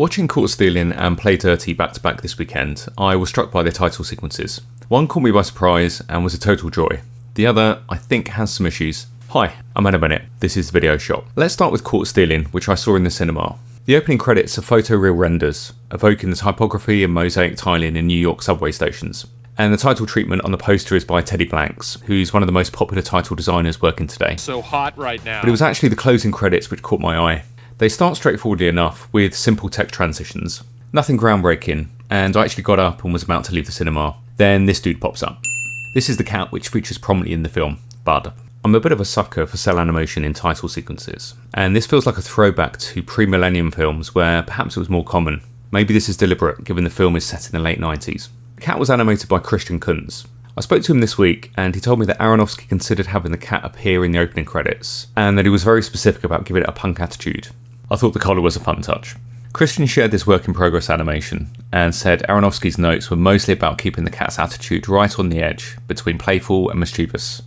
Watching Caught Stealing and Play Dirty back to back this weekend, I was struck by their title sequences. One caught me by surprise and was a total joy. The other, I think, has some issues. Hi, I'm Anna Bennett. This is Video Shop. Let's start with Caught Stealing, which I saw in the cinema. The opening credits are photoreal renders, evoking the typography and mosaic tiling in New York subway stations. And the title treatment on the poster is by Teddy Blanks, who's one of the most popular title designers working today. So hot right now. But it was actually the closing credits which caught my eye. They start straightforwardly enough, with simple tech transitions. Nothing groundbreaking, and I actually got up and was about to leave the cinema. Then this dude pops up. This is the cat which features prominently in the film, Bud. I'm a bit of a sucker for cell animation in title sequences, and this feels like a throwback to pre-millennium films where perhaps it was more common. Maybe this is deliberate, given the film is set in the late 90s. The cat was animated by Kuntz. I spoke to him this week, and he told me that Aronofsky considered having the cat appear in the opening credits, and that he was very specific about giving it a punk attitude. I thought the collar was a fun touch. Christian shared this work-in-progress animation, and said Aronofsky's notes were mostly about keeping the cat's attitude right on the edge, between playful and mischievous.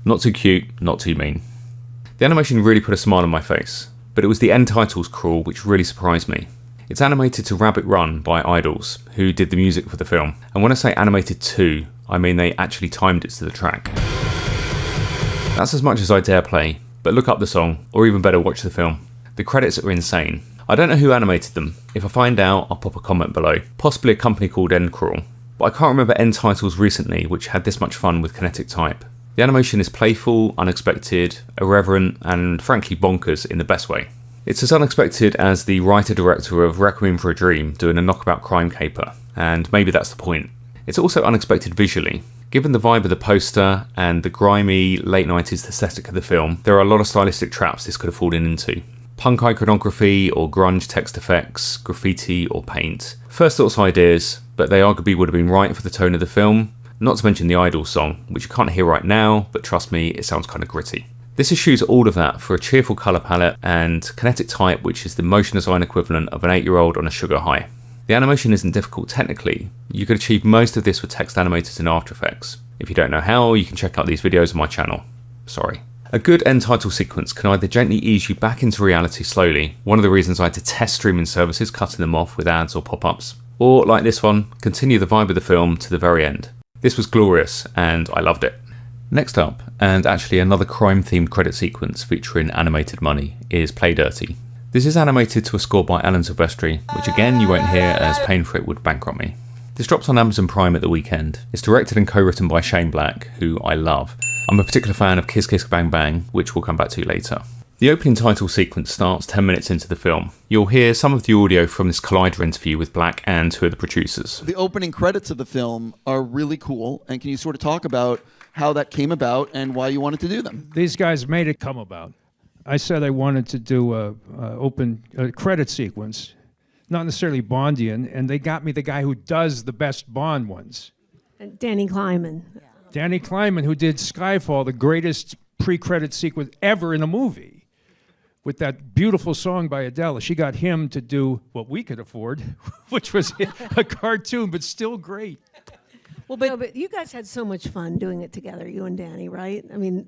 Not too cute, not too mean. The animation really put a smile on my face, but it was the end titles crawl which really surprised me. It's animated to Rabbit Run by Idols, who did the music for the film, and when I say animated to, I mean they actually timed it to the track. That's as much as I dare play, but look up the song, or even better watch the film. The credits are insane. I don't know who animated them. If I find out, I'll pop a comment below. Possibly a company called Endcrawl. But I can't remember end titles recently which had this much fun with kinetic type. The animation is playful, unexpected, irreverent, and frankly bonkers in the best way. It's as unexpected as the writer-director of Requiem for a Dream doing a knockabout crime caper, and maybe that's the point. It's also unexpected visually. Given the vibe of the poster and the grimy late 90s aesthetic of the film, there are a lot of stylistic traps this could have fallen into. Punk iconography or grunge text effects, graffiti or paint. First thoughts ideas, but they arguably would have been right for the tone of the film, not to mention the Idols song, which you can't hear right now, but trust me, it sounds kind of gritty. This eschews all of that for a cheerful colour palette and kinetic type, which is the motion design equivalent of an 8-year-old on a sugar high. The animation isn't difficult technically. You could achieve most of this with text animators in After Effects. If you don't know how, you can check out these videos on my channel. Sorry. A good end title sequence can either gently ease you back into reality slowly, one of the reasons I detest streaming services cutting them off with ads or pop-ups, or like this one, continue the vibe of the film to the very end. This was glorious, and I loved it. Next up, and actually another crime-themed credit sequence featuring animated money, is Play Dirty. This is animated to a score by Alan Silvestri, which again you won't hear as paying for it would bankrupt me. This drops on Amazon Prime at the weekend. It's directed and co-written by Shane Black, who I love. I'm a particular fan of Kiss Kiss Bang Bang, which we'll come back to later. The opening title sequence starts 10 minutes into the film. You'll hear some of the audio from this Collider interview with Black and two of the producers. The opening credits of the film are really cool, and can you sort of talk about how that came about and why you wanted to do them? These guys made it come about. I said I wanted to do a credit sequence, not necessarily Bondian, and they got me the guy who does the best Bond ones. Danny Kleinman. Danny Kleinman, who did Skyfall, the greatest pre-credit sequence ever in a movie, with that beautiful song by Adele. She got him to do what we could afford, which was a cartoon, but still great. Well, but you guys had so much fun doing it together, you and Danny, right? I mean,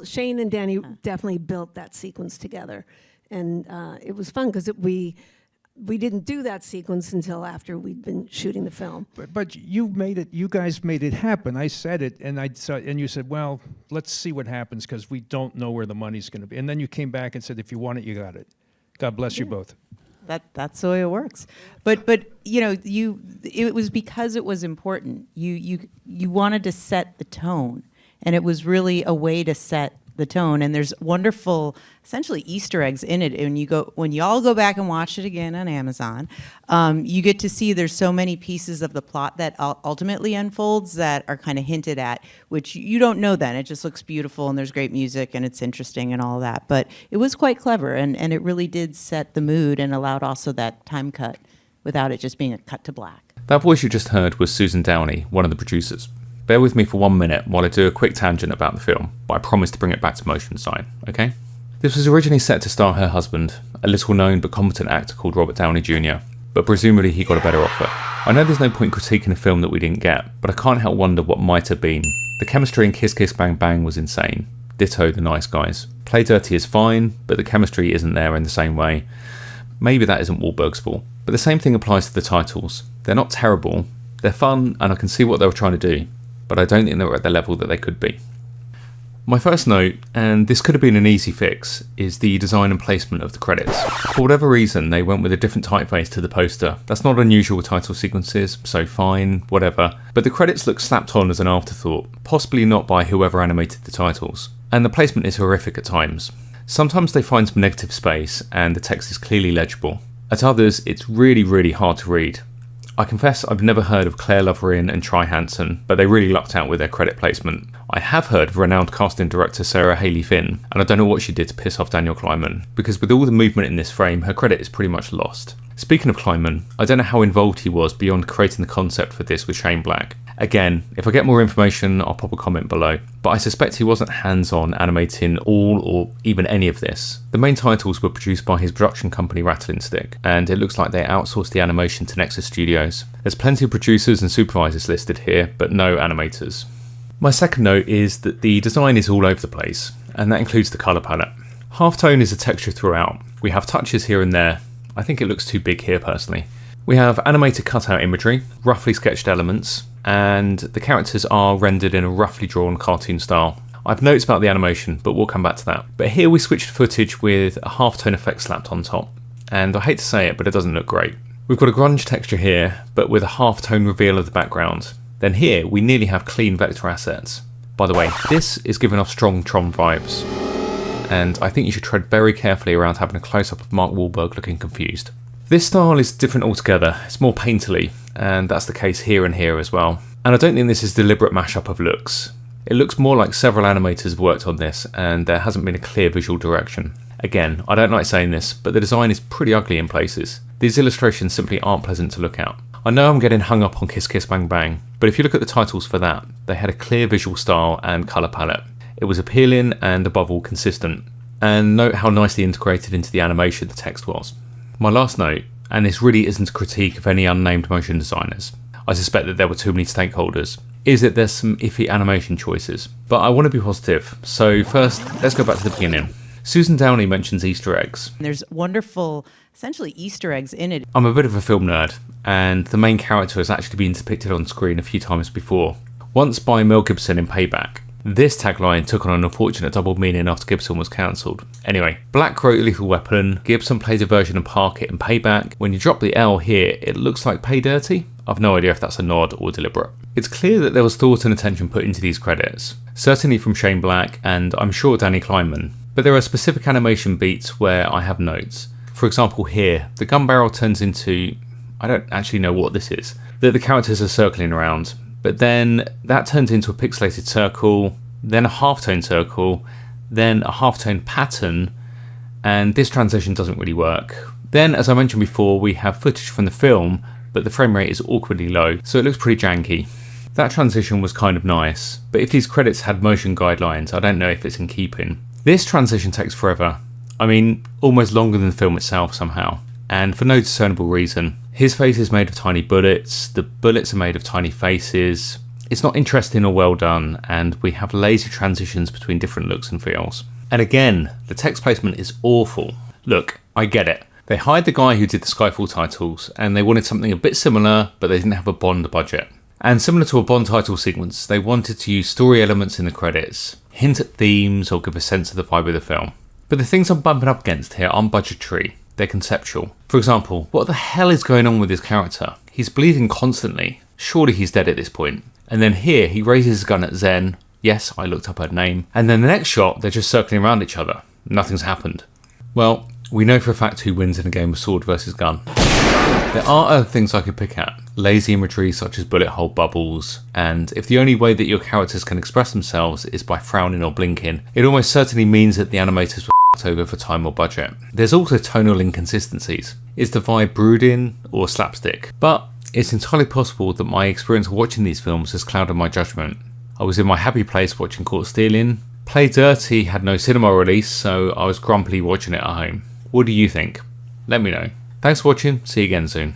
Shane and Danny definitely built that sequence together. And it was fun because we didn't do that sequence until after we'd been shooting the film. But you made it. You guys made it happen. I said it, and you said, "Well, let's see what happens because we don't know where the money's going to be." And then you came back and said, "If you want it, you got it." God bless you both. That's the way it works. But you know, it was because it was important. You wanted to set the tone, and it was really a way to set the tone. And there's wonderful, essentially Easter eggs in it. And when you all go back and watch it again on Amazon, you get to see there's so many pieces of the plot that ultimately unfolds that are kind of hinted at, which you don't know then. It just looks beautiful and there's great music and it's interesting and all that. But it was quite clever and it really did set the mood and allowed also that time cut without it just being a cut to black. That voice you just heard was Susan Downey, one of the producers. Bear with me for 1 minute while I do a quick tangent about the film, but I promise to bring it back to motion design, okay? This was originally set to star her husband, a little-known but competent actor called Robert Downey Jr., but presumably he got a better offer. I know there's no point critiquing a film that we didn't get, but I can't help wonder what might have been. The chemistry in Kiss Kiss Bang Bang was insane. Ditto The Nice Guys. Play Dirty is fine, but the chemistry isn't there in the same way. Maybe that isn't Wahlberg's fault. But the same thing applies to the titles. They're not terrible, they're fun, and I can see what they were trying to do, but I don't think they were at the level that they could be. My first note, and this could have been an easy fix, is the design and placement of the credits. For whatever reason, they went with a different typeface to the poster. That's not unusual with title sequences, so fine, whatever. But the credits look slapped on as an afterthought, possibly not by whoever animated the titles. And the placement is horrific at times. Sometimes they find some negative space, and the text is clearly legible. At others, it's really hard to read. I confess I've never heard of Claire Loverin and Tri Hansen, but they really lucked out with their credit placement. I have heard of renowned casting director Sarah Haley Finn, and I don't know what she did to piss off Daniel Kleinman, because with all the movement in this frame, her credit is pretty much lost. Speaking of Kleinman, I don't know how involved he was beyond creating the concept for this with Shane Black. Again, if I get more information, I'll pop a comment below, but I suspect he wasn't hands-on animating all or even any of this. The main titles were produced by his production company Rattle & Stick, and it looks like they outsourced the animation to Nexus Studios. There's plenty of producers and supervisors listed here, but no animators. My second note is that the design is all over the place, and that includes the colour palette. Halftone is a texture throughout. We have touches here and there. I think it looks too big here personally. We have animated cutout imagery, roughly sketched elements, and the characters are rendered in a roughly drawn cartoon style. I've notes about the animation, but we'll come back to that. But here we switched footage with a halftone effect slapped on top, and I hate to say it, but it doesn't look great. We've got a grunge texture here, but with a halftone reveal of the background. Then here we nearly have clean vector assets. By the way, this is giving off strong Tron vibes, and I think you should tread very carefully around having a close-up of Mark Wahlberg looking confused. This style is different altogether, it's more painterly, and that's the case here and here as well. And I don't think this is a deliberate mashup of looks. It looks more like several animators have worked on this, and there hasn't been a clear visual direction. Again, I don't like saying this, but the design is pretty ugly in places. These illustrations simply aren't pleasant to look at. I know I'm getting hung up on Kiss Kiss Bang Bang, but if you look at the titles for that, they had a clear visual style and colour palette. It was appealing and above all consistent. And note how nicely integrated into the animation the text was. My last note, and this really isn't a critique of any unnamed motion designers, I suspect that there were too many stakeholders, is that there's some iffy animation choices. But I want to be positive, so first, let's go back to the beginning. Susan Downey mentions Easter eggs. There's wonderful, essentially Easter eggs in it. I'm a bit of a film nerd, and the main character has actually been depicted on screen a few times before. Once by Mel Gibson in Payback. This tagline took on an unfortunate double meaning after Gibson was cancelled. Anyway, Black wrote Lethal Weapon, Gibson played a version of Park-It in Payback. When you drop the L here, it looks like Pay Dirty. I've no idea if that's a nod or deliberate. It's clear that there was thought and attention put into these credits, certainly from Shane Black and I'm sure Danny Kleinman. But there are specific animation beats where I have notes. For example here, the gun barrel turns into, I don't actually know what this is, that the characters are circling around. But then that turns into a pixelated circle, then a halftone circle, then a halftone pattern, and this transition doesn't really work. Then, as I mentioned before, we have footage from the film, but the frame rate is awkwardly low, so it looks pretty janky. That transition was kind of nice, but if these credits had motion guidelines, I don't know if it's in keeping. This transition takes forever. I mean, almost longer than the film itself somehow, and for no discernible reason. His face is made of tiny bullets, the bullets are made of tiny faces. It's not interesting or well done, and we have lazy transitions between different looks and feels. And again, the text placement is awful. Look, I get it. They hired the guy who did the Skyfall titles, and they wanted something a bit similar, but they didn't have a Bond budget. And similar to a Bond title sequence, they wanted to use story elements in the credits, hint at themes, or give a sense of the vibe of the film. But the things I'm bumping up against here aren't budgetary, they're conceptual. For example, what the hell is going on with his character? He's bleeding constantly. Surely he's dead at this point. And then here, he raises his gun at Zen. Yes, I looked up her name. And then the next shot, they're just circling around each other. Nothing's happened. Well, we know for a fact who wins in a game of sword versus gun. There are other things I could pick at. Lazy imagery such as bullet hole bubbles. And if the only way that your characters can express themselves is by frowning or blinking, it almost certainly means that the animators were over for time or budget. There's also tonal inconsistencies. Is the vibe brooding or slapstick? But it's entirely possible that my experience watching these films has clouded my judgment. I was in my happy place watching Caught Stealing. Play Dirty had no cinema release, so I was grumpily watching it at home. What do you think? Let me know. Thanks for watching, see you again soon.